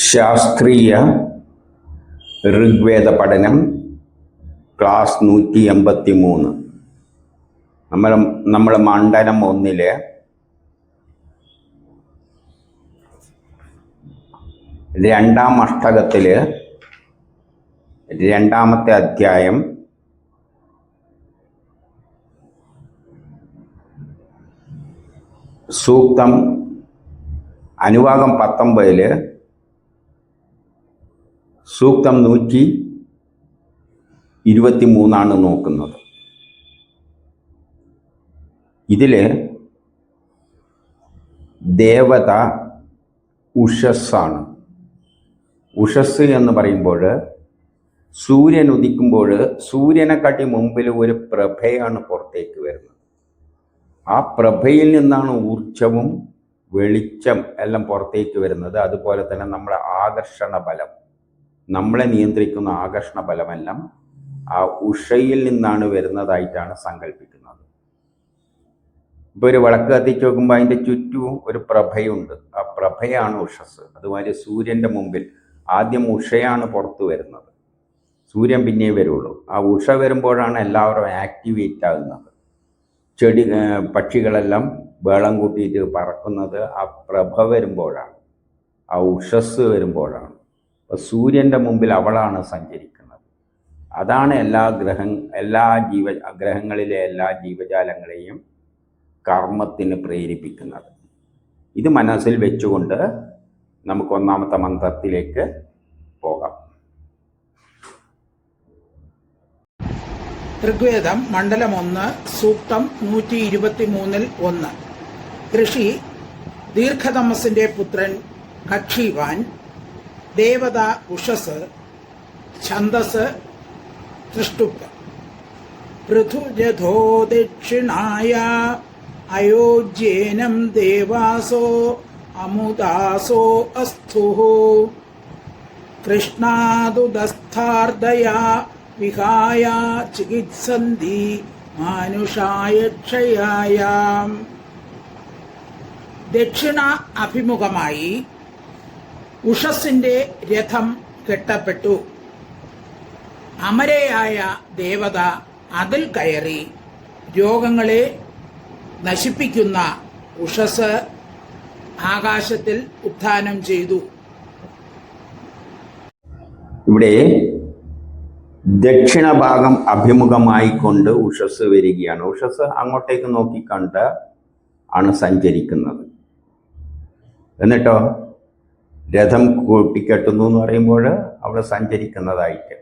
ശാസ്ത്രീയ ഋഗ്വേദ പഠനം ക്ലാസ് 183. നമ്മൾ മണ്ഡലം 1 രണ്ടാം അഷ്ടകത്തില് രണ്ടാമത്തെ അധ്യായം സൂക്തം അനുവാകം 19 സൂക്തം 123 നോക്കുന്നത്. ഇതില് ദേവത ഉഷസ്സാണ്. ഉഷസ് എന്ന് പറയുമ്പോൾ സൂര്യൻ ഉദിക്കുമ്പോൾ സൂര്യനെക്കാട്ടി മുമ്പിൽ ഒരു പ്രഭയാണ് പുറത്തേക്ക് വരുന്നത്. ആ പ്രഭയിൽ നിന്നാണ് ഊർജവും വെളിച്ചം എല്ലാം പുറത്തേക്ക് വരുന്നത്. അതുപോലെ തന്നെ നമ്മുടെ ആകർഷണ ബലം, നമ്മളെ നിയന്ത്രിക്കുന്ന ആകർഷണ ബലമെല്ലാം ആ ഉഷയിൽ നിന്നാണ് വരുന്നതായിട്ടാണ് സങ്കല്പിക്കുന്നത്. ഇപ്പോൾ ഒരു വിളക്ക് കത്തിച്ച് നോക്കുമ്പോൾ അതിൻ്റെ ചുറ്റും ഒരു പ്രഭയുണ്ട്. ആ പ്രഭയാണ് ഉഷസ്. അതുമാതിരി സൂര്യൻ്റെ മുമ്പിൽ ആദ്യം ഉഷയാണ് പുറത്തു വരുന്നത്, സൂര്യൻ പിന്നേ വരുള്ളൂ. ആ ഉഷ വരുമ്പോഴാണ് എല്ലാവരും ആക്ടിവേറ്റ് ആകുന്നത്. പക്ഷികളെല്ലാം വേളം കൂട്ടിയിട്ട് പറക്കുന്നത് ആ പ്രഭ വരുമ്പോഴാണ്, ആ ഉഷസ് വരുമ്പോഴാണ്. അപ്പോൾ സൂര്യൻ്റെ മുമ്പിൽ അവളാണ് സഞ്ചരിക്കുന്നത്. അതാണ് ഗ്രഹങ്ങളിലെ എല്ലാ ജീവജാലങ്ങളെയും കർമ്മത്തിന് പ്രേരിപ്പിക്കുന്നത്. ഇത് മനസ്സിൽ വെച്ചുകൊണ്ട് നമുക്ക് ഒന്നാമത്തെ മന്ത്രത്തിലേക്ക് പോകാം. ഋഗ്വേദം മണ്ഡലം 1 സൂക്തം 123 ഋഷി ദീർഘതമസിന്റെ പുത്രൻ കക്ഷിവാൻ, ദേവത ഉഷസ്, ഛന്ദസ് തൃഷ്ടുപ്ത. പൃഥുരഥോ ദക്ഷിണായ അയോജ്യേനം ദേവാസോ അമുദാസോ അസ്ഥുഃ. കൃഷ്ണാദുദസ്ഥാർദയാ വിഹായ ചികിത്സന്തി മാനുഷായ ക്ഷയായാം. ദക്ഷിണ അഭിമുഖമായി ഉഷസ്സിന്റെ രഥം കെട്ടപ്പെട്ടു. അമരയായ ദേവത അതിൽ കയറി രോഗങ്ങളെ നശിപ്പിക്കുന്ന ഉഷസ് ആകാശത്തിൽ ഉത്ഥാനം ചെയ്തു. ഇവിടെ ദക്ഷിണ ഭാഗം അഭിമുഖമായിക്കൊണ്ട് ഉഷസ് വരികയാണ്. ഉഷസ് അങ്ങോട്ടേക്ക് നോക്കിക്കണ്ട് ആണ് സഞ്ചരിക്കുന്നത്. എന്നിട്ടോ രഥം കൂട്ടിക്കെട്ടുന്നു എന്ന് പറയുമ്പോൾ അവൾ സഞ്ചരിക്കുന്നതായിട്ട്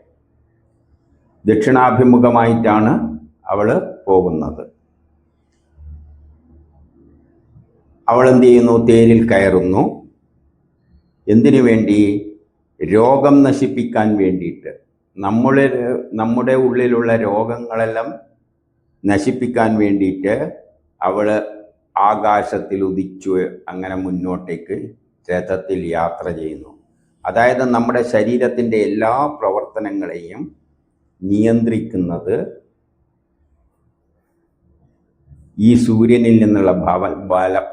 ദക്ഷിണാഭിമുഖമായിട്ടാണ് അവൾ പോകുന്നത്. അവൾ എന്ത് ചെയ്യുന്നു? തേരിൽ കയറുന്നു. എന്തിനു വേണ്ടി? രോഗം നശിപ്പിക്കാൻ വേണ്ടിയിട്ട്. നമ്മുടെ ഉള്ളിലുള്ള രോഗങ്ങളെല്ലാം നശിപ്പിക്കാൻ വേണ്ടിയിട്ട് അവൾ ആകാശത്തിൽ ഉദിച്ചു അങ്ങനെ മുന്നോട്ടേക്ക് രഥത്തിൽ യാത്ര ചെയ്യുന്നു. അതായത് നമ്മുടെ ശരീരത്തിൻ്റെ എല്ലാ പ്രവർത്തനങ്ങളെയും നിയന്ത്രിക്കുന്നത് ഈ സൂര്യനിൽ നിന്നുള്ള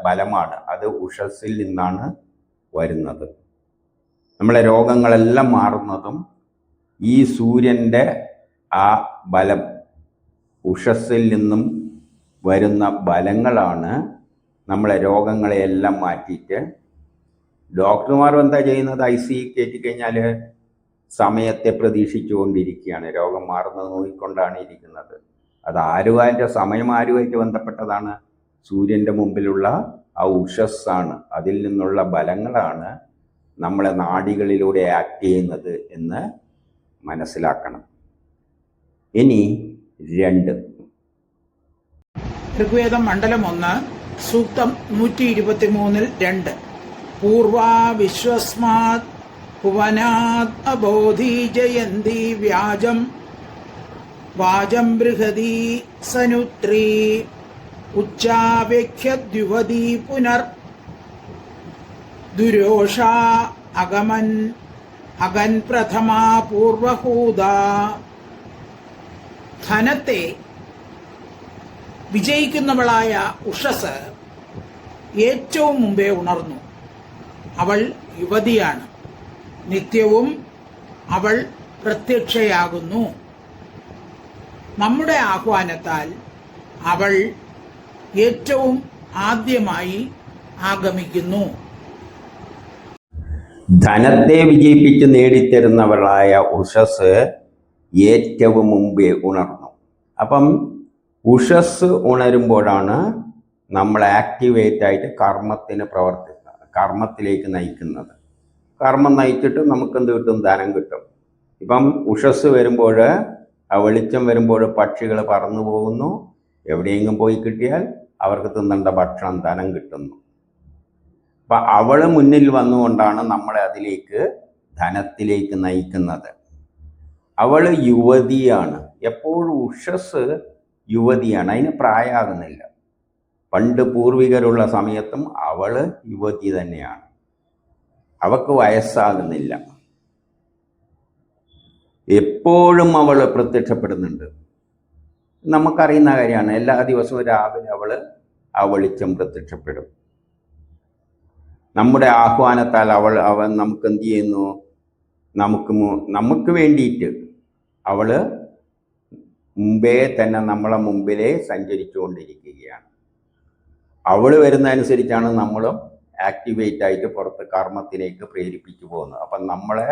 ബലമാണ്. അത് ഉഷസ്സിൽ നിന്നാണ് വരുന്നത്. നമ്മളെ രോഗങ്ങളെല്ലാം മാറുന്നതും ഈ സൂര്യൻ്റെ ആ ബലം, ഉഷസ്സിൽ നിന്നും വരുന്ന ബലങ്ങളാണ് നമ്മളെ രോഗങ്ങളെയെല്ലാം മാറ്റിയിട്ട്. ഡോക്ടർമാർ എന്താ ചെയ്യുന്നത്? ICU കയറ്റിക്കഴിഞ്ഞാൽ സമയത്തെ പ്രതീക്ഷിച്ചുകൊണ്ടിരിക്കുകയാണ്. രോഗം മാറുന്നത് നോക്കിക്കൊണ്ടാണ് ഇരിക്കുന്നത്. അത് ആരുമായിട്ട് സമയമാരുമായിട്ട് ബന്ധപ്പെട്ടതാണ്? സൂര്യൻ്റെ മുമ്പിലുള്ള ആ ഉഷസ്സാണ്. അതിൽ നിന്നുള്ള ബലങ്ങളാണ് നമ്മളെ നാഡികളിലൂടെ ആക്ട് ചെയ്യുന്നത് എന്ന് മനസ്സിലാക്കണം. ഇനി 2 ഋഗ്വേദം മണ്ഡലം 1 സൂക്തം 123 പൂർവാ വിശ്വസ്മാത് ഭുവനാത് അബോധി ജയന്തി വ്യാജം വാജം ബൃഹതി സനുത്രീ ഉച്ചാവേഖ്യദ്യുവതി പുനർ ദുരോഷാ അഗൻ പ്രഥമാ പൂർവഹൂത. ധനത്തെ വിജയിക്കുന്നവളായ ഉഷസ് ഏറ്റവും മുമ്പേ ഉണർന്നു. അവൾ യുവതിയാണ്. നിത്യവും അവൾ പ്രത്യക്ഷയാകുന്നു. നമ്മുടെ ആഹ്വാനത്താൽ അവൾ ഏറ്റവും ആദ്യമായി ആഗമിക്കുന്നു. ധനത്തെ വിജയിപ്പിച്ച് നേടിത്തരുന്നവളായ ഉഷസ് ഏറ്റവും മുമ്പേ ഉണർന്നു. അപ്പം ഉഷസ് ഉണരുമ്പോഴാണ് നമ്മൾ ആക്ടിവേറ്റായിട്ട് കർമ്മത്തിലേക്ക് നയിക്കുന്നത്. കർമ്മം നയിച്ചിട്ട് നമുക്ക് എന്ത് കിട്ടും? ധനം കിട്ടും. ഇപ്പം ഉഷസ് വരുമ്പോൾ, ആ വെളിച്ചം വരുമ്പോൾ പക്ഷികൾ പറന്നു പോകുന്നു. എവിടെയെങ്കിലും പോയി കിട്ടിയാൽ അവർക്ക് തിന്നേണ്ട ഭക്ഷണം, ധനം കിട്ടുന്നു. അപ്പം അവൾ മുന്നിൽ വന്നുകൊണ്ടാണ് നമ്മളെ അതിലേക്ക്, ധനത്തിലേക്ക് നയിക്കുന്നത്. അവൾ യുവതിയാണ്. എപ്പോഴും ഉഷസ് യുവതിയാണ്, അതിന് പ്രായമാകുന്നില്ല. പണ്ട് പൂർവികരുള്ള സമയത്തും അവൾ യുവതി തന്നെയാണ്, അവൾക്ക് വയസ്സാകുന്നില്ല. എപ്പോഴും അവൾ പ്രത്യക്ഷപ്പെടുന്നുണ്ട്. നമുക്കറിയുന്ന കാര്യമാണ്. എല്ലാ ദിവസവും രാവിലെ ആ വെളിച്ചം പ്രത്യക്ഷപ്പെടും. നമ്മുടെ ആഹ്വാനത്താൽ അവൻ നമുക്ക് എന്ത് ചെയ്യുന്നു? നമുക്ക് വേണ്ടിയിട്ട് അവൾ മുമ്പേ തന്നെ നമ്മളെ മുമ്പിലേ സഞ്ചരിച്ചുകൊണ്ടിരിക്കുകയാണ്. അവൾ വരുന്നതനുസരിച്ചാണ് നമ്മളും ആക്ടിവേറ്റ് ആയിട്ട് പുറത്ത് കർമ്മത്തിലേക്ക് പ്രേരിപ്പിച്ചു പോകുന്നത്. അപ്പം നമ്മളെ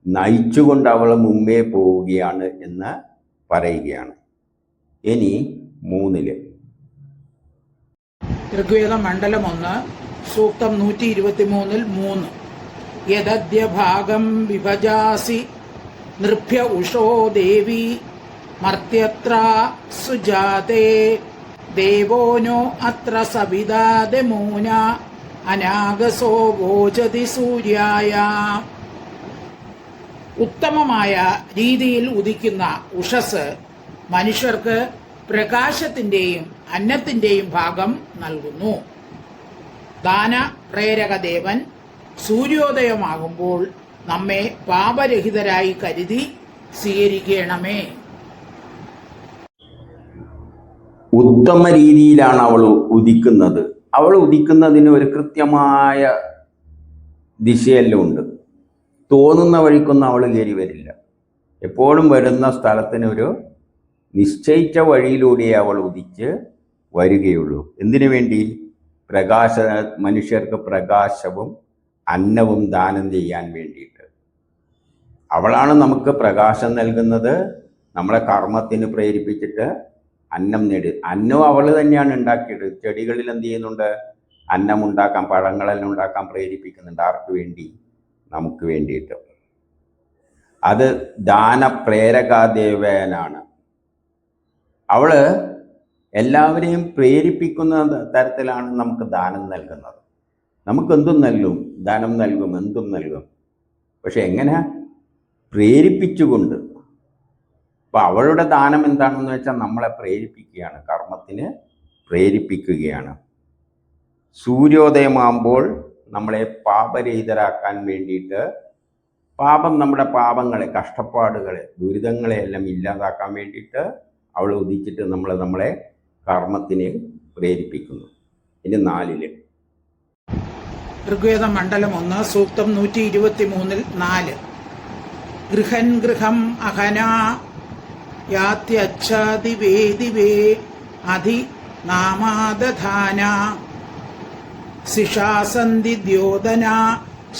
നയിച്ചുകൊണ്ട് അവൾ മുമ്പേ പോവുകയാണ് എന്ന് പറയുകയാണ്. ഇനി 3 ഋഗ്വേദം മണ്ഡലം 1 സൂക്തം 123 യദദ്യ ഭാഗം വിഭജാസി നൃഭ്യ ഉഷോ ദേവി മർത്യത്ര സുജാതേ ദേവോനോ അത്ര സവിതാദമൂന അനാഗസോ വോചതി സൂര്യായ. ഉത്തമമായ രീതിയിൽ ഉദിക്കുന്ന ഉഷസ് മനുഷ്യർക്ക് പ്രകാശത്തിന്റെയും അന്നത്തിന്റെയും ഭാഗം നൽകുന്നു. ദാന പ്രേരകദേവൻ സൂര്യോദയമാകുമ്പോൾ നമ്മെ പാപരഹിതരായി കരുതി സ്വീകരിക്കണമേ. ഉത്തമ രീതിയിലാണ് അവൾ ഉദിക്കുന്നത്. അവൾ ഉദിക്കുന്നതിന് ഒരു കൃത്യമായ ദിശയെല്ലാം ഉണ്ട്. തോന്നുന്ന വഴിക്കൊന്നും അവൾ കയറി വരില്ല. എപ്പോഴും വരുന്ന സ്ഥലത്തിന് ഒരു നിശ്ചയിച്ച വഴിയിലൂടെ അവൾ ഉദിച്ച് വരികയുള്ളൂ. എന്തിനു വേണ്ടി? മനുഷ്യർക്ക് പ്രകാശവും അന്നവും ദാനം ചെയ്യാൻ വേണ്ടിയിട്ട്. അവളാണ് നമുക്ക് പ്രകാശം നൽകുന്നത്, നമ്മളെ കർമ്മത്തിന് പ്രേരിപ്പിച്ചിട്ട് അന്നം അന്നം അവൾ തന്നെയാണ് ഉണ്ടാക്കിയത്. ചെടികളിൽ എന്ത് ചെയ്യുന്നുണ്ട്? അന്നം ഉണ്ടാക്കാൻ, പഴങ്ങളെല്ലാം ഉണ്ടാക്കാൻ പ്രേരിപ്പിക്കുന്നുണ്ട്. ആർക്ക് വേണ്ടി? നമുക്ക് വേണ്ടിയിട്ട്. അത് ദാനപ്രേരകാദേവനാണ്. അവൾ എല്ലാവരെയും പ്രേരിപ്പിക്കുന്ന തരത്തിലാണ് നമുക്ക് ദാനം നൽകുന്നത്. നമുക്കെന്തും നൽകും, ദാനം നൽകും, എന്തും നൽകും. പക്ഷെ എങ്ങനെ? പ്രേരിപ്പിച്ചുകൊണ്ട്. അപ്പം അവളുടെ ദാനം എന്താണെന്ന് വെച്ചാൽ നമ്മളെ പ്രേരിപ്പിക്കുകയാണ്, കർമ്മത്തിന് പ്രേരിപ്പിക്കുകയാണ്. സൂര്യോദയമാകുമ്പോൾ നമ്മളെ പാപരഹിതരാക്കാൻ വേണ്ടിയിട്ട്, നമ്മുടെ പാപങ്ങളെ, കഷ്ടപ്പാടുകളെ, ദുരിതങ്ങളെ എല്ലാം ഇല്ലാതാക്കാൻ വേണ്ടിയിട്ട് അവൾ ഉദിച്ചിട്ട് നമ്മളെ കർമ്മത്തിന് പ്രേരിപ്പിക്കുന്നു. ഇനി 4 ഋഗ്വേദം മണ്ഡലം 1 സൂക്തം 123 ഗൃഹൻ ഗൃഹം അഹന യാത്യച്ഛാദിവേ ദിവേ അധി നാമാദധാന സിഷാസന്തി ദ്യോതന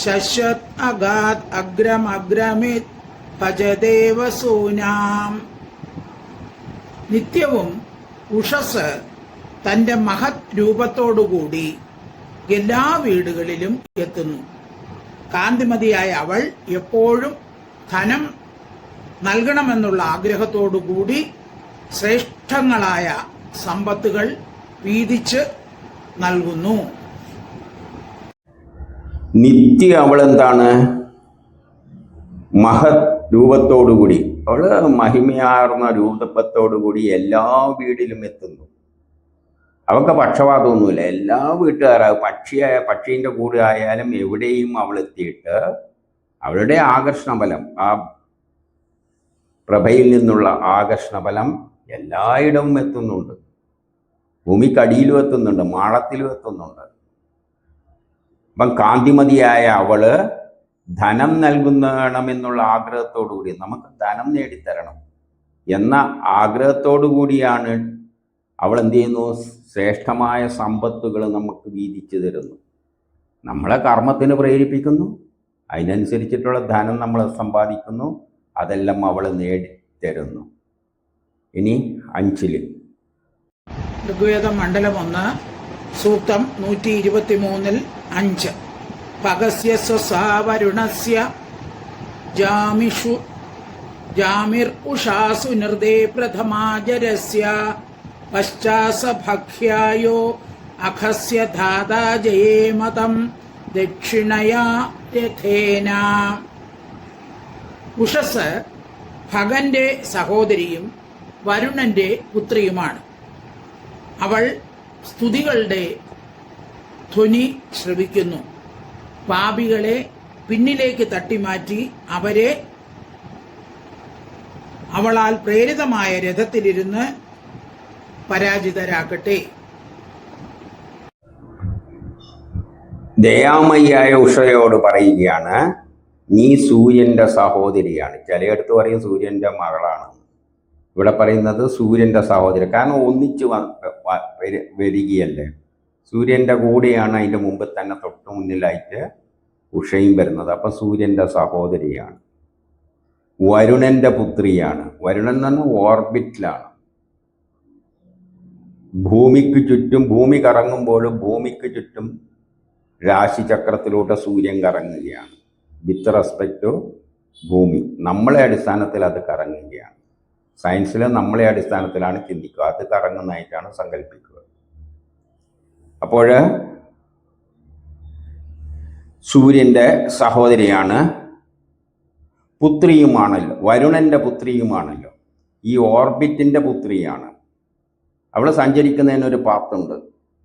ശശ്വത് അഗാത് അഗ്രമഗ്രമിത് ഭജദേവസൂനാം. നിത്യവും ഉഷസ് തന്റെ മഹത് രൂപത്തോടുകൂടി എല്ലാ വീടുകളിലും എത്തുന്നു. കാന്തിമതിയായ അവൾ എപ്പോഴും ധനം നൽകണമെന്നുള്ള ആഗ്രഹത്തോടുകൂടി ശ്രേഷ്ഠങ്ങളായ സമ്പത്തുകൾ വീതിച്ച് നൽകുന്നു. നിത്യ അവളെന്താണ്? മഹത് രൂപത്തോടുകൂടി, അവള് മഹിമയാർന്ന രൂപത്തോടുകൂടി എല്ലാ വീട്ടിലും എത്തുന്നു. അവൾക്ക് പക്ഷപാതമൊന്നുമില്ല. എല്ലാ വീട്ടുകാരും പക്ഷീൻ്റെ കൂടെ ആയാലും എവിടെയും അവൾ എത്തിയിട്ട് അവളുടെ ആകർഷണബലം, ആ പ്രഭയിൽ നിന്നുള്ള ആകർഷണബലം എല്ലായിടവും എത്തുന്നുണ്ട്. ഭൂമിക്കടിയിലും എത്തുന്നുണ്ട്, മാളത്തിലും എത്തുന്നുണ്ട്. അപ്പം കാന്തിമതിയായ അവള് ധനം നൽകുന്നണമെന്നുള്ള ആഗ്രഹത്തോടു കൂടി നമുക്ക് ധനം നേടിത്തരണം എന്ന ആഗ്രഹത്തോടു കൂടിയാണ് അവൾ എന്ത് ചെയ്യുന്നു? ശ്രേഷ്ഠമായ സമ്പത്തുകൾ നമുക്ക് വീതിച്ചു തരുന്നു, നമ്മളെ കർമ്മത്തിന് പ്രേരിപ്പിക്കുന്നു, അതിനനുസരിച്ചിട്ടുള്ള ധനം നമ്മൾ സമ്പാദിക്കുന്നു, അതെല്ലാം അവൾ നേടിത്തരുന്നു. ഇനി 5 ഋഗ്വേദം മണ്ഡലം 1 സൂക്തം 123 5 പകസ്യ സ്വസാ വരുണസ്യ ജാമിർ ഉഷാസു നിർദേ പ്രഥമാജരസ്യ പശ്ചാസ ഭക്ഷ്യായോ അഖസ്യ ധാതാ ജയേമതം ദക്ഷിണയാ രഥേന. ഉഷസ് ഭഗന്റെ സഹോദരിയും വരുണന്റെ പുത്രിയുമാണ്. അവൾ സ്തുതികളുടെ ധ്വനി ശ്രവിക്കുന്നു. പാപികളെ പിന്നിലേക്ക് തട്ടിമാറ്റി അവരെ അവളാൽ പ്രേരിതമായ രഥത്തിലിരുന്ന് പരാജിതരാക്കട്ടെ. ദയാമയ്യായ ഉഷയോട് പറയുകയാണ്, നീ സൂര്യൻ്റെ സഹോദരിയാണ്. ചിലയിടത്ത് പറയും സൂര്യൻ്റെ മകളാണ്, ഇവിടെ പറയുന്നത് സൂര്യൻ്റെ സഹോദരി. കാരണം ഒന്നിച്ച് വരികയല്ലേ, സൂര്യൻ്റെ കൂടെയാണ് അതിൻ്റെ മുമ്പ് തന്നെ തൊട്ട് മുന്നിലായിട്ട് ഉഷയും വരുന്നത്. അപ്പം സൂര്യൻ്റെ സഹോദരിയാണ്. വരുണൻ്റെ പുത്രിയാണ്. വരുണൻ എന്ന് പറഞ്ഞാൽ ഓർബിറ്റിലാണ്. ഭൂമിക്ക് ചുറ്റും, ഭൂമി കറങ്ങുമ്പോഴും ഭൂമിക്ക് ചുറ്റും രാശിചക്രത്തിലൂടെ സൂര്യൻ കറങ്ങുകയാണ്. വിത്ത് റെസ്പെക്ട് ടു ഭൂമി, നമ്മളെ അടിസ്ഥാനത്തിൽ അത് കറങ്ങുകയാണ്. സയൻസിൽ നമ്മളെ അടിസ്ഥാനത്തിലാണ് ചിന്തിക്കുക, അത് കറങ്ങുന്നതായിട്ടാണ് സങ്കല്പിക്കുക. അപ്പോൾ സൂര്യൻ്റെ സഹോദരിയാണ്, പുത്രിയുമാണല്ലോ, വരുണൻ്റെ പുത്രിയുമാണല്ലോ, ഈ ഓർബിറ്റിൻ്റെ പുത്രിയാണ്. അവൾ സഞ്ചരിക്കുന്നതിനൊരു പാത്തുണ്ട്.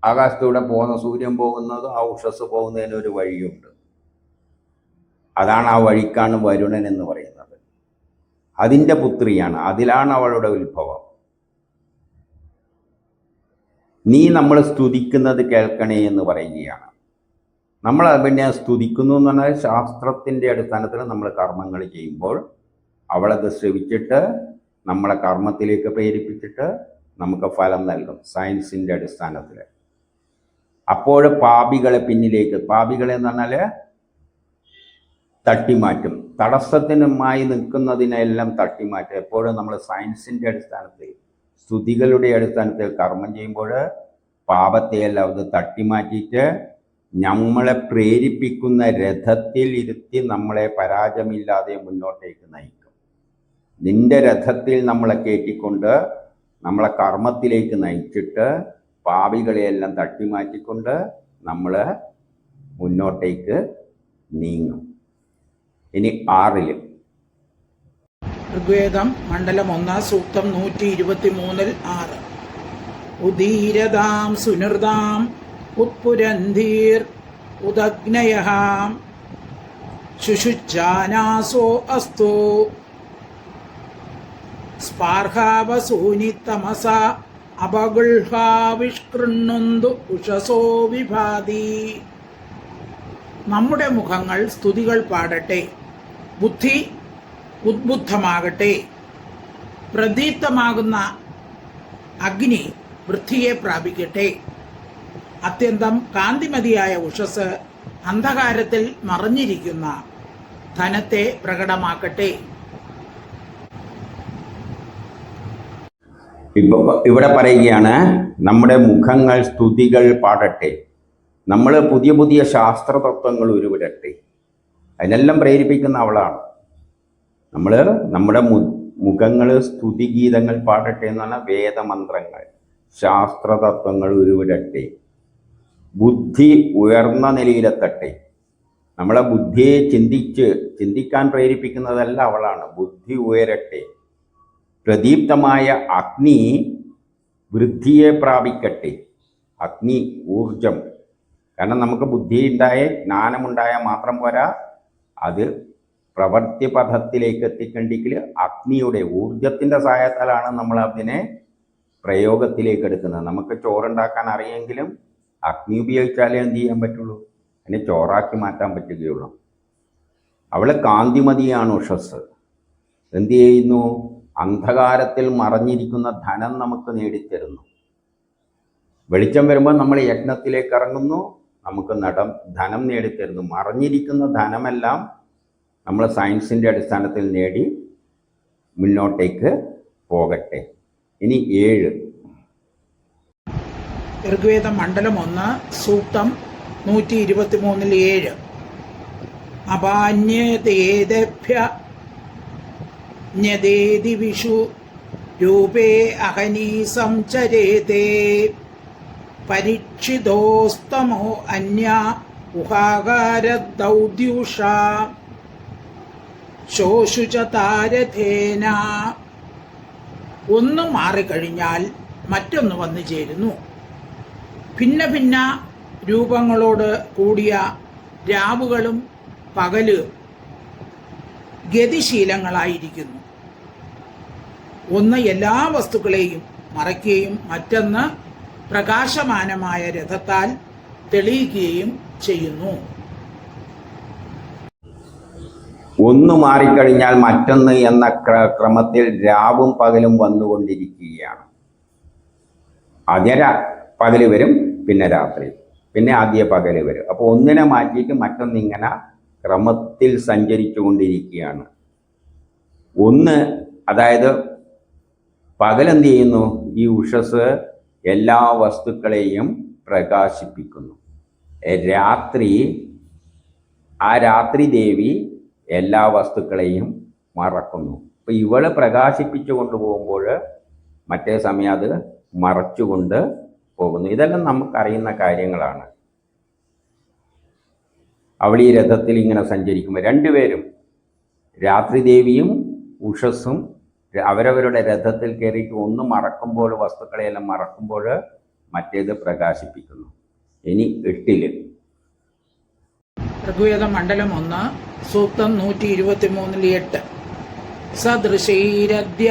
ആകാശത്തൂടെ പോകുന്ന സൂര്യൻ പോകുന്നത്, ആ ഉഷസ് പോകുന്നതിനൊരു വഴിയുണ്ട്. അതാണ് ആ വഴിക്കാണ് വരുണൻ എന്ന് പറയുന്നത്. അതിൻ്റെ പുത്രിയാണ്, അതിലാണ് അവളുടെ ഉത്ഭവം. നീ നമ്മൾ സ്തുതിക്കുന്നത് കേൾക്കണേ എന്ന് പറയുകയാണ്. നമ്മൾ പിന്നെ സ്തുതിക്കുന്നു എന്ന് പറഞ്ഞാൽ ശാസ്ത്രത്തിൻ്റെ അടിസ്ഥാനത്തിൽ നമ്മൾ കർമ്മങ്ങൾ ചെയ്യുമ്പോൾ അവളത് ശ്രവിച്ചിട്ട് നമ്മളെ കർമ്മത്തിലേക്ക് പ്രേരിപ്പിച്ചിട്ട് നമുക്ക് ഫലം നൽകും, സയൻസിൻ്റെ അടിസ്ഥാനത്തിൽ. അപ്പോൾ പാപികളെ പിന്നിലേക്ക്, പാപികളെന്ന് പറഞ്ഞാൽ തട്ടിമാറ്റും, തടസ്സത്തിനുമായി നിൽക്കുന്നതിനെല്ലാം തട്ടിമാറ്റും. എപ്പോഴും നമ്മൾ സയൻസിൻ്റെ അടിസ്ഥാനത്തിൽ, സ്തുതികളുടെ അടിസ്ഥാനത്തിൽ കർമ്മം ചെയ്യുമ്പോൾ പാപത്തെയെല്ലാം അത് തട്ടിമാറ്റിയിട്ട് നമ്മളെ പ്രേരിപ്പിക്കുന്ന രഥത്തിൽ ഇരുത്തി നമ്മളെ പരാജയമില്ലാതെ മുന്നോട്ടേക്ക് നയിക്കും. നിന്റെ രഥത്തിൽ നമ്മളെ കയറ്റിക്കൊണ്ട് നമ്മളെ കർമ്മത്തിലേക്ക് നയിച്ചിട്ട് പാപികളെയെല്ലാം തട്ടിമാറ്റിക്കൊണ്ട് നമ്മൾ മുന്നോട്ടേക്ക് നീങ്ങും. ഇനി 6 ഋഗ്വേദം മണ്ഡലം 1 സൂക്തം 123 6 ഉദീരതാം സുനിർതാം ഉത്പുരന്ധീർ ഉദഗ്നയഃ ശുശുച്ചാനാസോ അസ്തു സ്പാർഹാവസൂനി തമസ അപഗുൽഹാവിഷ്കൃണ്ണുന്തു ഉഷസോ വിഭാതി. നമ്മുടെ മുഖങ്ങൾ സ്തുതികൾ പാടട്ടെ, ബുദ്ധി ഉദ്ബുദ്ധമാകട്ടെ. പ്രദീപ്തമാകുന്ന അഗ്നി വൃദ്ധിയെ പ്രാപിക്കട്ടെ. അത്യന്തം കാന്തിമതിയായ ഉഷസ് അന്ധകാരത്തിൽ മറഞ്ഞിരിക്കുന്ന ധനത്തെ പ്രകടമാക്കട്ടെ. ഇവിടെ പറയുകയാണ്, നമ്മുടെ മുഖങ്ങൾ സ്തുതികൾ പാടട്ടെ, നമ്മൾ പുതിയ പുതിയ ശാസ്ത്രതത്വങ്ങൾ ഉരുവിടട്ടെ. അതിനെല്ലാം പ്രേരിപ്പിക്കുന്ന അവളാണ്. നമ്മുടെ മുഖങ്ങൾ സ്തുതിഗീതങ്ങൾ പാടട്ടെ എന്ന് പറഞ്ഞാൽ വേദമന്ത്രങ്ങൾ, ശാസ്ത്രതത്വങ്ങൾ ഉരുവിടട്ടെ. ബുദ്ധി ഉയർന്ന നിലയിലെത്തട്ടെ. നമ്മളെ ബുദ്ധിയെ ചിന്തിക്കാൻ പ്രേരിപ്പിക്കുന്നതല്ല അവളാണ്. ബുദ്ധി ഉയരട്ടെ. പ്രദീപ്തമായ അഗ്നി വൃദ്ധിയെ പ്രാപിക്കട്ടെ. അഗ്നി ഊർജം. കാരണം നമുക്ക് ബുദ്ധി ഉണ്ടായ, ജ്ഞാനമുണ്ടായാൽ മാത്രം പോരാ, അത് പ്രവൃത്തിപഥത്തിലേക്ക് എത്തിക്കണ്ടെങ്കിൽ അഗ്നിയുടെ ഊർജത്തിൻ്റെ സഹായത്താലാണ് നമ്മൾ അതിനെ പ്രയോഗത്തിലേക്ക് എടുക്കുന്നത്. നമുക്ക് ചോറുണ്ടാക്കാൻ അറിയെങ്കിലും അഗ്നി ഉപയോഗിച്ചാലേ എന്ത് ചെയ്യാൻ പറ്റുള്ളൂ, അതിനെ ചോറാക്കി മാറ്റാൻ പറ്റുകയുള്ളൂ. അവൾ കാന്തിമതിയാണ് ഉഷസ്. എന്തു ചെയ്യുന്നു? അന്ധകാരത്തിൽ മറഞ്ഞിരിക്കുന്ന ധനം നമുക്ക് നേടിത്തരുന്നു. വെളിച്ചം വരുമ്പോൾ നമ്മൾ യജ്ഞത്തിലേക്ക് ഇറങ്ങുന്നു, നമുക്ക് ധനം നേടിത്തരുന്നു. മറഞ്ഞിരിക്കുന്ന ധനമെല്ലാം നമ്മൾ സയൻസിൻ്റെ അടിസ്ഥാനത്തിൽ നേടി മുന്നോട്ടേക്ക് പോകട്ടെ. ഇനി 7. ഋഗ്വേദ മണ്ഡലം 1 സൂക്തം 123 7. അപാന്യതേദേഭ്യ ന്യദേതി വിഷു രൂപേ അഹനീ സംചരേതേ പരീക്ഷിതോസ്തമോ അന്യ ഉഹാകാരദൗദ്യൂഷ ശോഷുച താരഥേന. ഒന്ന് മാറിക്കഴിഞ്ഞാൽ മറ്റൊന്ന് വന്നു ചേരുന്നു. ഭിന്ന ഭിന്ന രൂപങ്ങളോട് കൂടിയ രാവുകളും പകല് ഗതിശീലങ്ങളായിരിക്കുന്നു. ഒന്ന് എല്ലാ വസ്തുക്കളെയും മറയ്ക്കുകയും മറ്റൊന്ന് പ്രകാശമാനമായ രഥത്താൽ തെളിയിക്കുകയും ചെയ്യുന്നു. ഒന്ന് മാറിക്കഴിഞ്ഞാൽ മറ്റൊന്ന് എന്ന ക്രമത്തിൽ രാവും പകലും വന്നുകൊണ്ടിരിക്കുകയാണ്. ആദ്യ പകല് വരും, പിന്നെ രാത്രി, പിന്നെ ആദ്യ പകല് വരും. അപ്പോൾ ഒന്നിനെ മാറ്റിയിട്ട് മറ്റൊന്നിങ്ങനെ ക്രമത്തിൽ സഞ്ചരിച്ചു കൊണ്ടിരിക്കുകയാണ്. ഒന്ന്, അതായത് പകലെന്ത് ചെയ്യുന്നു? ഈ ഉഷസ് എല്ലാ വസ്തുക്കളെയും പ്രകാശിപ്പിക്കുന്നു. രാത്രി ദേവി എല്ലാ വസ്തുക്കളെയും മറക്കുന്നു. അപ്പോൾ ഇവള് പ്രകാശിപ്പിച്ചു കൊണ്ടുപോകുമ്പോൾ മറ്റേ സമയം അത് മറച്ചുകൊണ്ട് പോകുന്നു. ഇതെല്ലാം നമുക്കറിയുന്ന കാര്യങ്ങളാണ്. അവൾ ഈ രഥത്തിൽ ഇങ്ങനെ സഞ്ചരിക്കുമ്പോൾ രണ്ടുപേരും, രാത്രി ദേവിയും ഉഷസ്സും, അവരവരുടെ രഥത്തിൽ കയറിയിട്ട് ഒന്ന് മറക്കുമ്പോൾ, വസ്തുക്കളെയെല്ലാം മറക്കുമ്പോൾ മറ്റേത് പ്രകാശിപ്പിക്കുന്നു. ഇനി 8. ഋഗ്വേദ മണ്ഡലം 1 സൂക്തം 123 8. സദൃശൈരദ്യ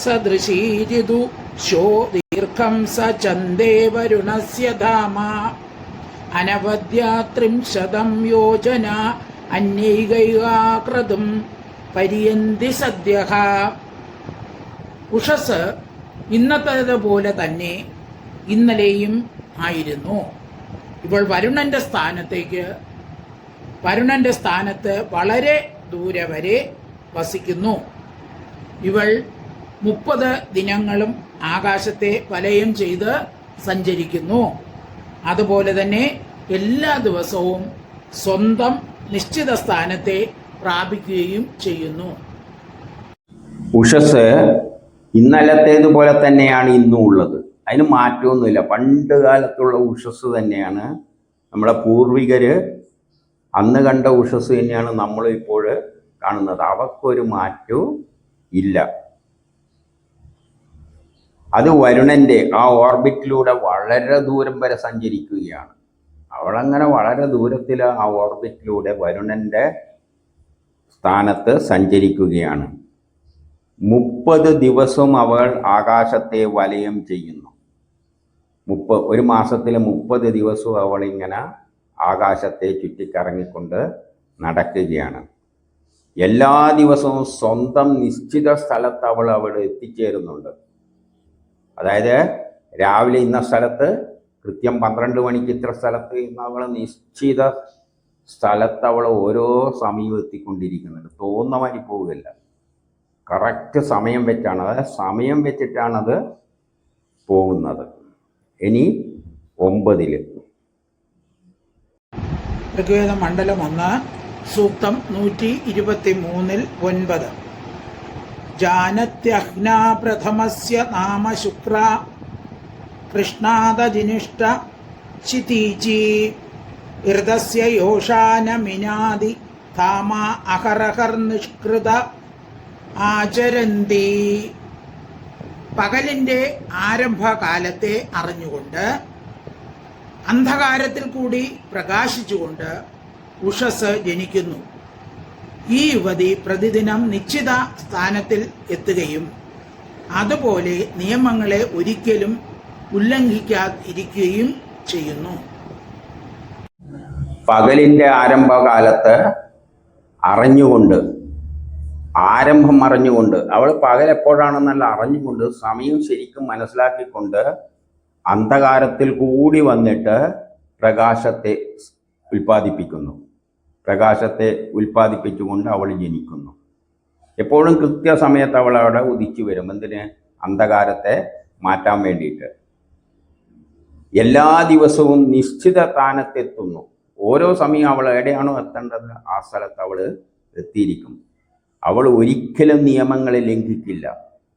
സദൃശീരിതു ശോ ദീർഘം സ ചന്ദേ വരുണസ്യ ധാമ അനവദ്യാത്രിംശതം യോജന അന്യൈകൈകാകൃതും പര്യന്തി സദ്യഃ. ഉഷസ് ഇന്നത്തേതുപോലെ തന്നെ ഇന്നലെയും ആയിരുന്നു. ഇവൾ വരുണന്റെ സ്ഥാനത്ത് വളരെ ദൂരെ വരെ വസിക്കുന്നു. ഇവൾ 30 ദിനങ്ങളും ആകാശത്തെ വലയം ചെയ്ത് സഞ്ചരിക്കുന്നു. അതുപോലെ തന്നെ എല്ലാ ദിവസവും സ്വന്തം നിശ്ചിത സ്ഥാനത്തെ പ്രാപിക്കുകയും ചെയ്യുന്നു. ഉഷസ് ഇന്നലത്തേതുപോലെ തന്നെയാണ് ഇന്നും ഉള്ളത്. അതിന് മാറ്റമൊന്നുമില്ല. പണ്ട് കാലത്തുള്ള ഉഷസ് തന്നെയാണ്. നമ്മളെ പൂർവികർ അന്ന് കണ്ട ഉഷസ് തന്നെയാണ് നമ്മൾ ഇപ്പോൾ കാണുന്നത്. അവക്കൊരു മാറ്റവും ഇല്ല. അത് വരുണൻ്റെ ആ ഓർബിറ്റിലൂടെ വളരെ ദൂരം വരെ സഞ്ചരിക്കുകയാണ്. അവളങ്ങനെ വളരെ ദൂരത്തിൽ ആ ഓർബിറ്റിലൂടെ വരുണൻ്റെ സ്ഥാനത്ത് സഞ്ചരിക്കുകയാണ്. 30 ദിവസം അവൾ ആകാശത്തെ വലയം ചെയ്യുന്നു. ഒരു മാസത്തിൽ 30 ദിവസവും അവൾ ഇങ്ങനെ ആകാശത്തെ ചുറ്റിക്കറങ്ങിക്കൊണ്ട് നടക്കുകയാണ്. എല്ലാ ദിവസവും സ്വന്തം നിശ്ചിത സ്ഥലത്ത് അവൾ അവിടെ എത്തിച്ചേരുന്നുണ്ട്. അതായത് രാവിലെ ഇന്ന സ്ഥലത്ത്, കൃത്യം 12 മണിക്ക് ഇത്ര സ്ഥലത്ത് ഇന്ന് അവൾ നിശ്ചിത സ്ഥലത്ത് അവൾ ഓരോ സമയവും എത്തിക്കൊണ്ടിരിക്കുന്നുണ്ട്. തോന്നുന്ന മാതിരി പോവുകയില്ല. കറക്റ്റ് സമയം വെച്ചാണ്, അതായത് സമയം വെച്ചിട്ടാണത് പോകുന്നത്. ഇനി 9. ഋഗ്വേദ മണ്ഡലം 1 സൂക്തം 123 9. ജാനത്യഹ്നാ പ്രഥമസ്യ നാമ ശുക്ര കൃഷ്ണാദജിനിഷ്ട ക്ഷിതീചി ഹൃദസ്യ യോഷാനമിനാദി ധാമ അഹരഹർനിഷ്കൃത ആചരന്തി. പകലിൻ്റെ ആരംഭകാലത്തെ അറിഞ്ഞുകൊണ്ട് അന്ധകാരത്തിൽ കൂടി പ്രകാശിച്ചുകൊണ്ട് ഉഷസ് ജനിക്കുന്നു. ഈ യുവതി പ്രതിദിനം നിശ്ചിത സ്ഥാനത്തിൽ എത്തുകയും അതുപോലെ നിയമങ്ങളെ ഒരിക്കലും ഉല്ലംഘിക്കാതിരിക്കുകയും ചെയ്യുന്നു. പകലിൻ്റെ ആരംഭകാലത്ത് അറിഞ്ഞുകൊണ്ട്, ആരംഭം അറിഞ്ഞുകൊണ്ട്, അവൾ പകൽ എപ്പോഴാണെന്നല്ല അറിഞ്ഞുകൊണ്ട്, സമയം ശരിക്കും മനസ്സിലാക്കിക്കൊണ്ട് അന്ധകാരത്തിൽ കൂടി വന്നിട്ട് പ്രകാശത്തെ ഉൽപ്പാദിപ്പിക്കുന്നു. പ്രകാശത്തെ ഉൽപ്പാദിപ്പിച്ചുകൊണ്ട് അവൾ ജനിക്കുന്നു. എപ്പോഴും കൃത്യസമയത്ത് അവൾ അവിടെ ഉദിച്ചു വരും. എന്തിന്? അന്ധകാരത്തെ മാറ്റാൻ വേണ്ടിയിട്ട്. എല്ലാ ദിവസവും നിശ്ചിത സ്ഥാനത്തെത്തുന്നു. ഓരോ സമയം അവൾ എവിടെയാണോ എത്തേണ്ടത് ആ സ്ഥലത്ത് അവൾ എത്തിയിരിക്കും. അവൾ ഒരിക്കലും നിയമങ്ങളെ ലംഘിക്കില്ല.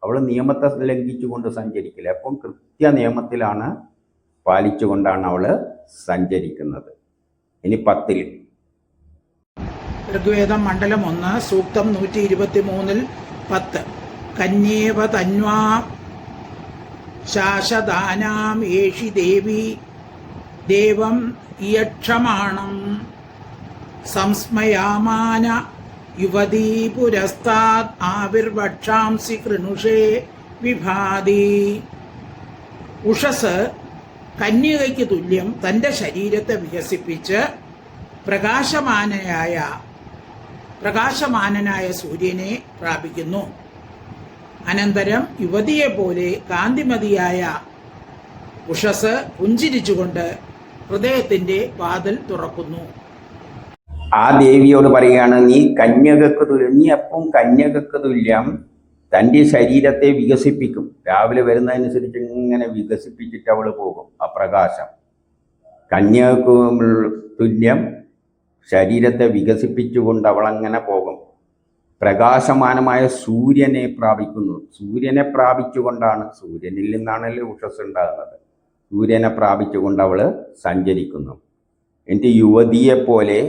അവൾ നിയമത്തെ ലംഘിച്ചുകൊണ്ട് സഞ്ചരിക്കില്ല. അപ്പം കൃത്യ നിയമത്തിലാണ് പാലിച്ചുകൊണ്ടാണ് അവൾ സഞ്ചരിക്കുന്നത്. ഇനി 10 ഋഗ്വേദം മണ്ഡലം 1 സൂക്തം 123 10. കന്യേവ തന്വാ ശാശദാനാം ഏഷി ദേവി ദേവം ഇയക്ഷമാണം സംസ്മയാമാന യുവതീ പുരസ്താദ് ആവിർവക്ഷാംസി കൃണുഷേ വിഭാതി. ഉഷസ് കന്യകയ്ക്ക് തുല്യം തൻ്റെ ശരീരത്തെ വികസിപ്പിച്ച് പ്രകാശമാനനായ സൂര്യനെ പ്രാപിക്കുന്നു. അനന്തരം യുവതിയെപ്പോലെ കാന്തിമതിയായ ഉഷസ് പുഞ്ചിരിച്ചുകൊണ്ട് ഹൃദയത്തിന്റെ വാതിൽ തുറക്കുന്നു. ആ ദേവിയോട് പറയുകയാണ്, നീ കന്യകക്ക് തുല്യം, നീ എപ്പം കന്യകക്ക് തുല്യം തൻ്റെ ശരീരത്തെ വികസിപ്പിക്കും. രാവിലെ വരുന്നതനുസരിച്ച് ഇങ്ങനെ വികസിപ്പിച്ചിട്ട് അവൾ പോകും. ആ പ്രകാശം കന്യകക്ക് തുല്യം ശരീരത്തെ വികസിപ്പിച്ചുകൊണ്ട് അവളങ്ങനെ പോകും. പ്രകാശമാനമായ സൂര്യനെ പ്രാപിക്കുന്നു. സൂര്യനെ പ്രാപിച്ചുകൊണ്ടാണ്, സൂര്യനിൽ നിന്നാണല്ലോ ഉഷസ് ഉണ്ടാകുന്നത്. സൂര്യനെ പ്രാപിച്ചുകൊണ്ട് അവൾ സഞ്ചരിക്കുന്നു. എന്നിട്ട് യുവതിയെപ്പോലെ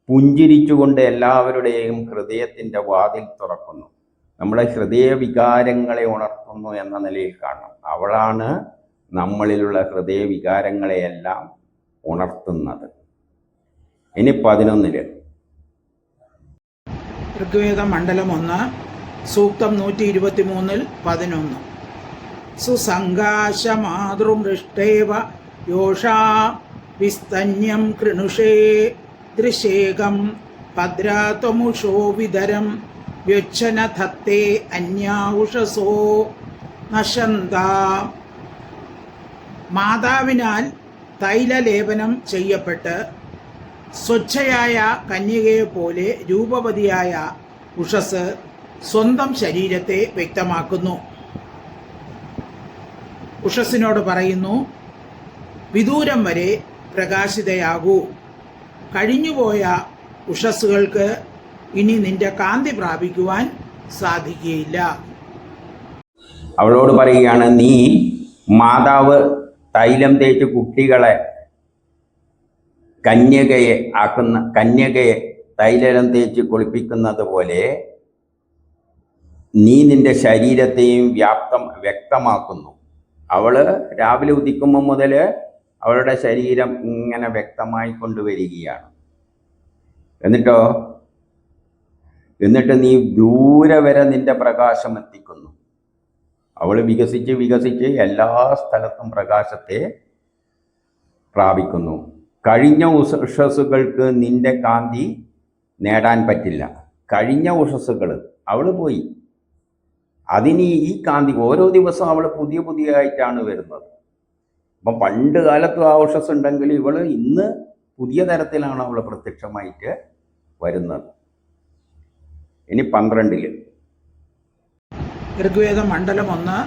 പുഞ്ചിരിച്ചുകൊണ്ട് എല്ലാവരുടെയും ഹൃദയത്തിൻ്റെ വാതിൽ തുറക്കുന്നു. നമ്മുടെ ഹൃദയ വികാരങ്ങളെ ഉണർത്തുന്നു എന്ന നിലയിൽ കാണണം. അവളാണ് നമ്മളിലുള്ള ഹൃദയ വികാരങ്ങളെയെല്ലാം ഉണർത്തുന്നത്. ഇനി 11 ഋഗ്വേദം മണ്ഡലം 1 സൂക്തം 123 11. സുസങ്കാശമാതൃമൃഷ്ടേവ യോഷാ വിസ്തന്യം കൃണുഷേ ദൃശേകം ഭദ്രാത്വമുഷോ വിതരം വ്യുച്ഛന ധത്തേ അന്യാഉഷസോ നശന്ത. മാതാവിനാൽ തൈലലേപനം ചെയ്യപ്പെട്ട് സ്വച്ഛയായ കന്യകയെപ്പോലെ രൂപവതിയായ ഉഷസ് സ്വന്തം ശരീരത്തെ വ്യക്തമാക്കുന്നു. ഉഷസ്സിനോട് പറയുന്നു, വിദൂരം വരെ പ്രകാശിതയാകൂ. കഴിഞ്ഞുപോയ ഉഷസ്സുകൾക്ക് ഇനി നിന്റെ കാന്തി പ്രാപിക്കുവാൻ സാധിക്കുകയില്ല. അവളോട് പറയുകയാണ്, നീ മാതാവ് തൈലം തേച്ച് കുട്ടികളെ കന്യകയെ തൈലം തേച്ച് കുളിപ്പിക്കുന്നത് പോലെ നീ നിന്റെ ശരീരത്തെയും വ്യക്തമാക്കുന്നു. അവൾ രാവിലെ ഉദിക്കുമ്പോൾ മുതൽ അവളുടെ ശരീരം ഇങ്ങനെ വ്യക്തമായി കൊണ്ടുവരികയാണ്. എന്നിട്ട് നീ ദൂരെ വരെ നിന്റെ പ്രകാശം എത്തിക്കുന്നു. അവൾ വികസിച്ച് എല്ലാ സ്ഥലത്തും പ്രകാശത്തെ പ്രാപിക്കുന്നു. കഴിഞ്ഞ ഉഷസ്സുകൾക്ക് നിന്റെ കാന്തി നേടാൻ പറ്റില്ല. കഴിഞ്ഞ ഉഷസ്സുകൾ അവൾ പോയി. അതിന് ഈ കാന്തി ഓരോ ദിവസവും അവൾ പുതിയതായിട്ടാണ് വരുന്നത്. അപ്പം പണ്ട് കാലത്തും ആ ഉഷസ് ഉണ്ടെങ്കിൽ ഇവൾ ഇന്ന് പുതിയ തരത്തിലാണ് അവൾ പ്രത്യക്ഷമായിട്ട് വരുന്നത്. ഇനി 12 ഋഗ്വേദം മണ്ഡലം 1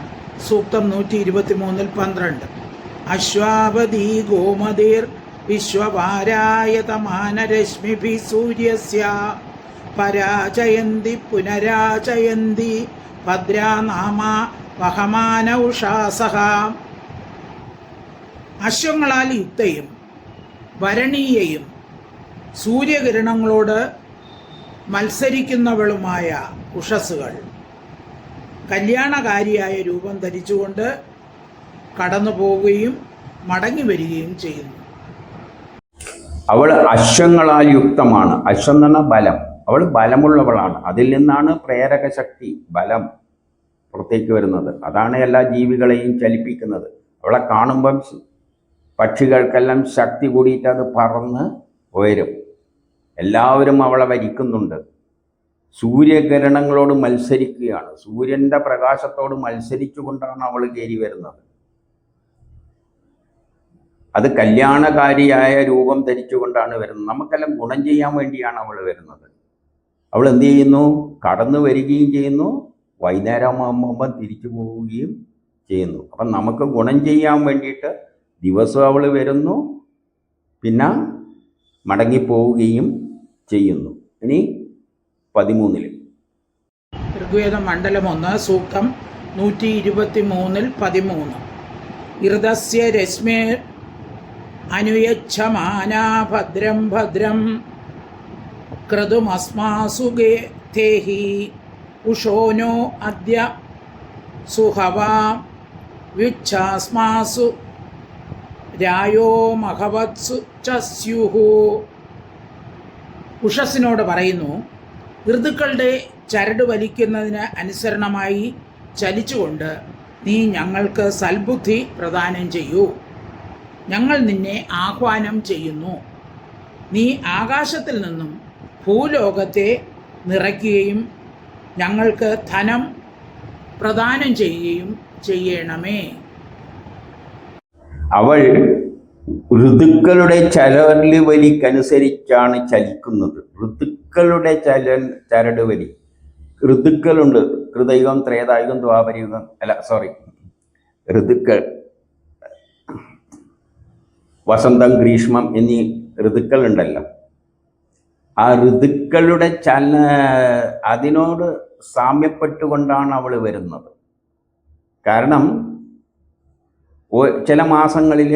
സൂക്തം 123 12. അശ്വാവതീ ഗോമതീർ വിശ്വവാരായതമാനരശ്മിഭി സൂര്യസ്യ പരാജയന്തി പുനരാജയന്തി ഭദ്രാനാമ വഹമാന ഉഷാസഹ. അശ്വങ്ങളാൽ യുക്തയും വരണീയയും സൂര്യകിരണങ്ങളോട് മത്സരിക്കുന്നവളുമായ ഉഷസ്സുകൾ കല്യാണകാരിയായ രൂപം ധരിച്ചുകൊണ്ട് കടന്നു പോവുകയും മടങ്ങി വരികയും ചെയ്യുന്നു. അവൾ അശ്വങ്ങളാൽ യുക്തമാണ്. അശ്വം എന്ന് പറഞ്ഞാൽ ബലം. അവൾ ബലമുള്ളവളാണ്. അതിൽ നിന്നാണ് പ്രേരക ശക്തി, ബലം പുറത്തേക്ക് വരുന്നത്. അതാണ് എല്ലാ ജീവികളെയും ചലിപ്പിക്കുന്നത്. അവളെ കാണുമ്പം പക്ഷികൾക്കെല്ലാം ശക്തി കൂടിയിട്ട് അത് പറന്ന് ഉയരും. എല്ലാവരും അവളെ വരിക്കുന്നുണ്ട്. സൂര്യകിരണങ്ങളോട് മത്സരിക്കുകയാണ്. സൂര്യൻ്റെ പ്രകാശത്തോട് മത്സരിച്ചുകൊണ്ടാണ് അവൾ കയറി വരുന്നത്. അത് കല്യാണകാരിയായ രൂപം ധരിച്ചുകൊണ്ടാണ് വരുന്നത്. നമുക്കെല്ലാം ഗുണം ചെയ്യാൻ വേണ്ടിയാണ് അവൾ വരുന്നത്. അവൾ എന്ത് ചെയ്യുന്നു? കടന്നു വരികയും ചെയ്യുന്നു, വൈകുന്നേരമാകുമ്പോൾ തിരിച്ചു പോവുകയും ചെയ്യുന്നു. അപ്പം നമുക്ക് ഗുണം ചെയ്യാൻ വേണ്ടിയിട്ട് ദിവസം അവൾ വരുന്നു, പിന്നെ മടങ്ങിപ്പോവുകയും ചെയ്യുന്നു. ഇനി 13 ഋഗ്വേദം മണ്ഡലം 1 സൂക്തം 123-13. ഇർദസ്യ രശ്മേ അനുയച്ഛമാനാ ഭദ്രം ഭദ്രം ക്രതുമസ്മാസു ഗേഹി ഉഷോനോ അദ്യ സുഹവാ വിച്ഛാസ്മാസു രായോ മഹവത്സു ചസ്യുഹു. ഉഷസ്സിനോട് പറയുന്നു, ഋതുക്കളുടെ ചരട് വലിക്കുന്നതിന് അനുസരണമായി ചലിച്ചുകൊണ്ട് നീ ഞങ്ങൾക്ക് സൽബുദ്ധി പ്രദാനം ചെയ്യൂ. ഞങ്ങൾ നിന്നെ ആഹ്വാനം ചെയ്യുന്നു. നീ ആകാശത്തിൽ നിന്നും ഭൂലോകത്തെ നിറയ്ക്കുകയും ഞങ്ങൾക്ക് ധനം പ്രദാനം ചെയ്യുകയും ചെയ്യണമേ. അവൾ ഋതുക്കളുടെ ചരട് വലിക്കനുസരിച്ചാണ് ചലിക്കുന്നത്. ഋതുക്കളുടെ ചരട് വലി. ഋതുക്കളുണ്ട്, കൃതയുഗം, ത്രേതായുഗം, ദ്വാപരയുഗം, ഋതുക്കൾ, വസന്തം, ഗ്രീഷ്മം എന്നീ ഋതുക്കളുണ്ടല്ലോ. ആ ഋതുക്കളുടെ അതിനോട് സാമ്യപ്പെട്ടുകൊണ്ടാണ് അവൾ വരുന്നത്. കാരണം ചില മാസങ്ങളിൽ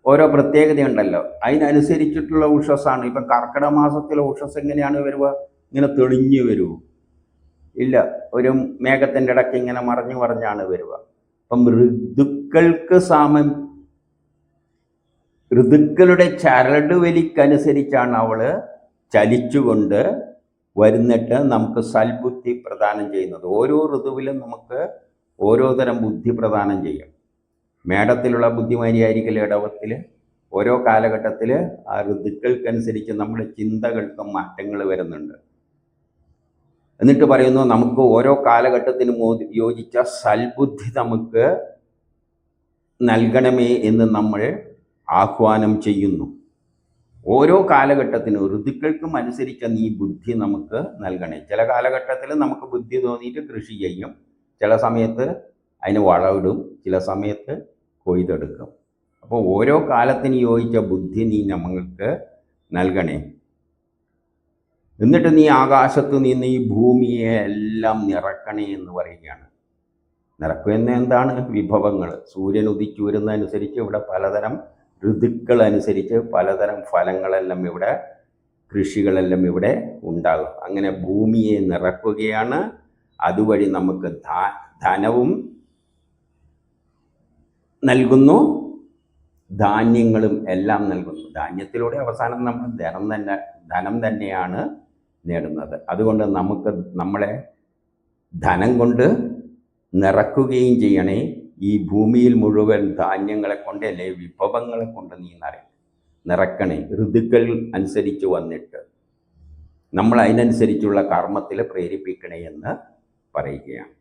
ഓരോ പ്രത്യേകതയുണ്ടല്ലോ, അതിനനുസരിച്ചിട്ടുള്ള ഉഷസ്സാണ്. ഇപ്പം കർക്കിടക മാസത്തിലെ ഉഷസ് എങ്ങനെയാണ് വരുക? ഇങ്ങനെ തെളിഞ്ഞു വരുമോ? ഇല്ല, ഒരു മേഘത്തിൻ്റെ ഇടയ്ക്ക് ഇങ്ങനെ മറിഞ്ഞാണ് വരിക. അപ്പം ഋതുക്കളുടെ ചരട് വലിക്കനുസരിച്ചാണ് അവൾ ചലിച്ചുകൊണ്ട് വരുന്നിട്ട് നമുക്ക് സൽബുദ്ധി പ്രദാനം ചെയ്യുന്നത്. ഓരോ ഋതുവിലും നമുക്ക് ഓരോ തരം ബുദ്ധി പ്രദാനം ചെയ്യും. മേടത്തിലുള്ള ബുദ്ധിമാനിയായിരിക്കൽ ഇടവത്തിൽ. ഓരോ കാലഘട്ടത്തിൽ ആ ഋതുക്കൾക്കനുസരിച്ച് നമ്മുടെ ചിന്തകൾക്കും മാറ്റങ്ങൾ വരുന്നുണ്ട്. എന്നിട്ട് പറയുന്നു, നമുക്ക് ഓരോ കാലഘട്ടത്തിനും യോജിച്ച സൽബുദ്ധി നമുക്ക് നൽകണമേ എന്ന് നമ്മൾ ആഹ്വാനം ചെയ്യുന്നു. ഓരോ കാലഘട്ടത്തിനും ഋതുക്കൾക്കും അനുസരിച്ച നീ ബുദ്ധി നമുക്ക് നൽകണേ. ചില കാലഘട്ടത്തിൽ നമുക്ക് ബുദ്ധി തോന്നിയിട്ട് കൃഷി ചെയ്യും, ചില സമയത്ത് അതിന് വളമിടും, ചില സമയത്ത് കൊയ്തെടുക്കും. അപ്പോൾ ഓരോ കാലത്തിന് യോജിച്ച ബുദ്ധി നീ നമ്മൾക്ക് നൽകണേ. എന്നിട്ട് നീ ആകാശത്ത് നിന്ന് ഈ ഭൂമിയെ എല്ലാം നിറക്കണേ എന്ന് പറയുകയാണ്. നിറക്കുന്ന എന്താണ്? വിഭവങ്ങൾ. സൂര്യൻ ഉദിച്ചു വരുന്നതനുസരിച്ച് ഇവിടെ പലതരം ഋതുക്കൾ അനുസരിച്ച് പലതരം ഫലങ്ങളെല്ലാം ഇവിടെ, കൃഷികളെല്ലാം ഇവിടെ ഉണ്ടാകും. അങ്ങനെ ഭൂമിയെ നിറക്കുകയാണ്. അതുവഴി നമുക്ക് ധനവും നൽകുന്നു, ധാന്യങ്ങളും എല്ലാം നൽകുന്നു. ധാന്യത്തിലൂടെ അവസാനം നമ്മൾ ധനം തന്നെയാണ് നേടുന്നത്. അതുകൊണ്ട് നമുക്ക് നമ്മളെ ധനം കൊണ്ട് നിറക്കുകയും ചെയ്യണേ. ഈ ഭൂമിയിൽ മുഴുവൻ ധാന്യങ്ങളെ കൊണ്ട്, അല്ലെ വിഭവങ്ങളെ കൊണ്ട് നീ നിറക്കണേ. ഋതുക്കൾ അനുസരിച്ച് വന്നിട്ട് നമ്മൾ അതിനനുസരിച്ചുള്ള കർമ്മത്തിൽ പ്രേരിപ്പിക്കണേ എന്ന് പറയുകയാണ്.